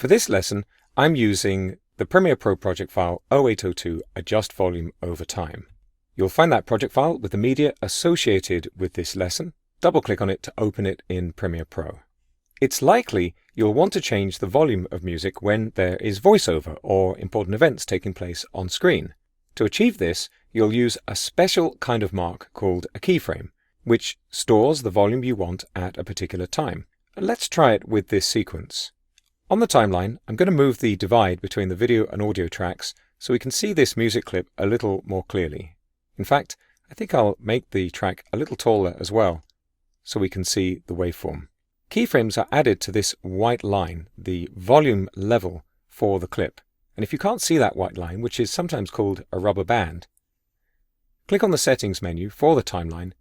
For this lesson, I'm using the Premiere Pro project file 0802 Adjust Volume Over Time. You'll find that project file with the media associated with this lesson. Double-click on it to open it in Premiere Pro. It's likely you'll want to change the volume of music when there is voiceover or important events taking place on screen. To achieve this, you'll use a special kind of mark called a keyframe, which stores the volume you want at a particular time. Let's try it with this sequence. On the timeline, I'm going to move the divide between the video and audio tracks so we can see this music clip a little more clearly. In fact, I think I'll make the track a little taller as well so we can see the waveform. Keyframes are added to this white line, the volume level for the clip. And if you can't see that white line, which is sometimes called a rubber band, click on the Settings menu for the timeline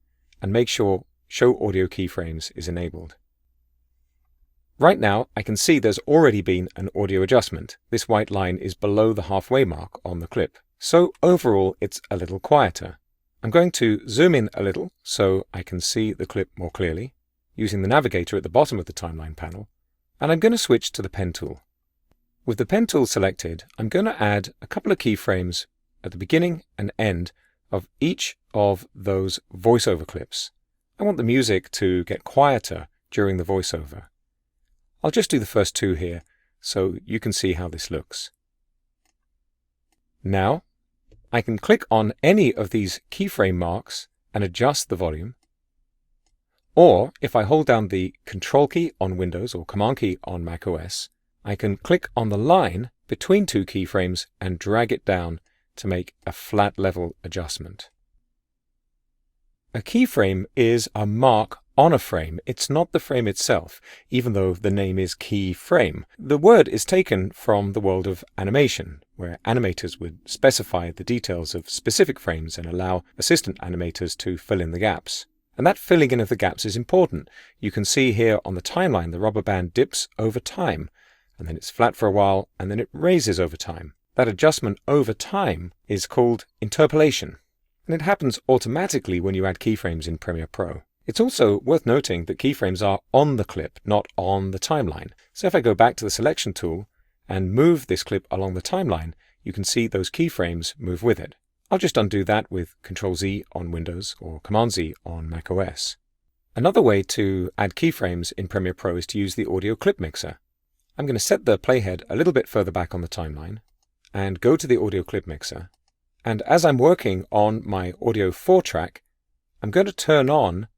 and make sure Show Audio Keyframes is enabled. Right now, I can see there's already been an audio adjustment. This white line is below the halfway mark on the clip. So overall, it's a little quieter. I'm going to zoom in a little so I can see the clip more clearly, using the navigator at the bottom of the timeline panel, and I'm going to switch to the pen tool. With the pen tool selected, I'm going to add a couple of keyframes at the beginning and end of each of those voiceover clips. I want the music to get quieter during the voiceover. I'll just do the first two here so you can see how this looks. Now, I can click on any of these keyframe marks and adjust the volume. Or, if I hold down the Control key on Windows or Command key on macOS, I can click on the line between two keyframes and drag it down to make a flat level adjustment. A keyframe is a mark on a frame. It's not the frame itself, even though the name is keyframe. The word is taken from the world of animation, where animators would specify the details of specific frames and allow assistant animators to fill in the gaps. And that filling in of the gaps is important. You can see here on the timeline the rubber band dips over time, and then it's flat for a while, and then it raises over time. That adjustment over time is called interpolation, and it happens automatically when you add keyframes in Premiere Pro. It's also worth noting that keyframes are on the clip, not on the timeline. So if I go back to the selection tool and move this clip along the timeline, you can see those keyframes move with it. I'll just undo that with Ctrl-Z on Windows or Command-Z on macOS. Another way to add keyframes in Premiere Pro is to use the audio clip mixer. I'm going to set the playhead a little bit further back on the timeline and go to the audio clip mixer. And as I'm working on my audio 4 track, I'm going to turn on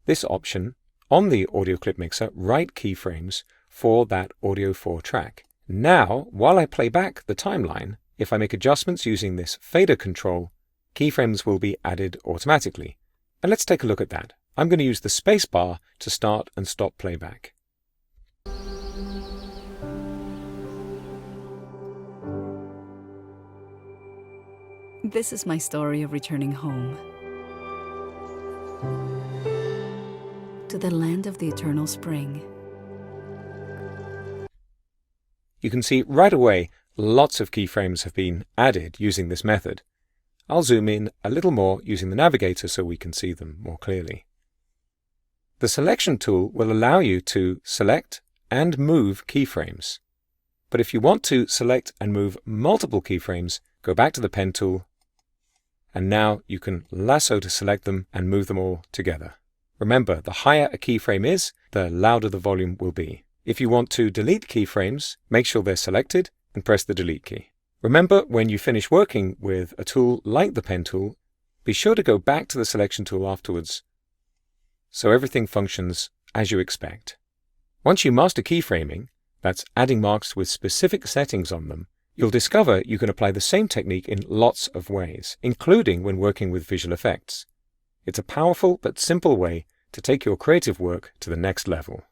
this option on the audio clip mixer, write keyframes for that audio 4 track. Now, while I play back the timeline, if I make adjustments using this fader control, keyframes will be added automatically. And let's take a look at that. I'm going to use the space bar to start and stop playback. This is my story of returning home. To the land of the eternal spring. You can see right away lots of keyframes have been added using this method. I'll zoom in a little more using the navigator so we can see them more clearly. The selection tool will allow you to select and move keyframes. But if you want to select and move multiple keyframes, go back to the pen tool, and now you can lasso to select them and move them all together. Remember, the higher a keyframe is, the louder the volume will be. If you want to delete keyframes, make sure they're selected and press the delete key. Remember, when you finish working with a tool like the pen tool, be sure to go back to the selection tool afterwards so everything functions as you expect. Once you master keyframing, that's adding marks with specific settings on them, you'll discover you can apply the same technique in lots of ways, including when working with visual effects. It's a powerful but simple way to take your creative work to the next level.